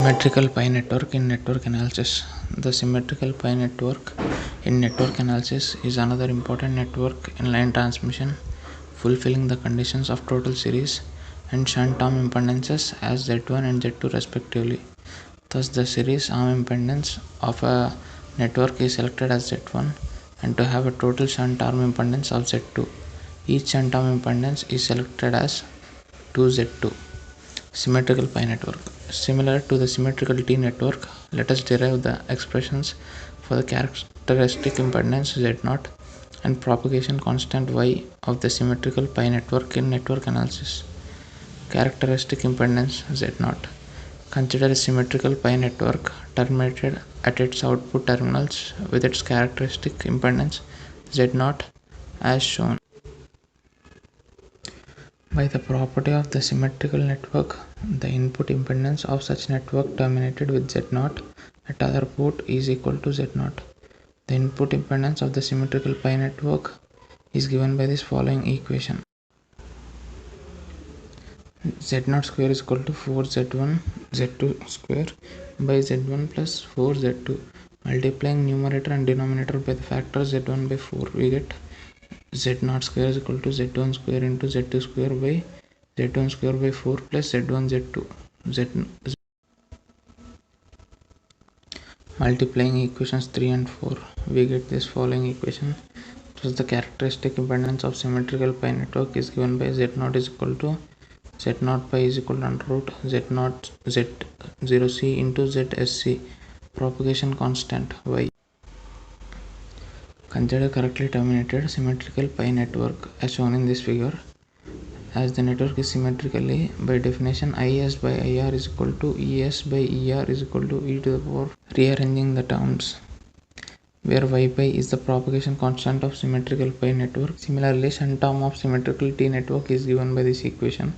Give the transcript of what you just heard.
Symmetrical pi network in network analysis. The symmetrical pi network in network analysis is another important network in line transmission, fulfilling the conditions of total series and shunt arm impedances as Z1 and Z2 respectively. Thus, the series arm impedance of a network is selected as Z1 and to have a total shunt arm impedance of Z2. Each shunt arm impedance is selected as 2Z2. Symmetrical pi network. Similar to the symmetrical T network, let us derive the expressions for the characteristic impedance Z0 and propagation constant Y of the symmetrical pi network in network analysis. Characteristic impedance Z0. Consider a symmetrical pi network terminated at its output terminals with its characteristic impedance Z0 as shown. By the property of the symmetrical network, the input impedance of such network terminated with Z0 at other port is equal to Z0. The input impedance of the symmetrical pi network is given by this following equation. Z0 square is equal to 4Z1 Z2 square by Z1 plus 4Z2. Multiplying numerator and denominator by the factor Z1 by 4, we get Z0 square is equal to Z1 square into Z2 square by Z1 square by 4 plus Z1 Z2. Multiplying equations 3 and 4, we get this following equation. Thus the characteristic impedance of symmetrical pi network is given by Z0 is equal to Z0 pi is equal to under root Z0 Z0c into ZSC, propagation constant Y. Consider correctly terminated symmetrical pi network as shown in this figure. As the network is symmetrically, by definition IS by IR is equal to ES by ER is equal to e to the power, rearranging the terms, where Y pi is the propagation constant of symmetrical pi network. Similarly, shunt arm of symmetrical T network is given by this equation.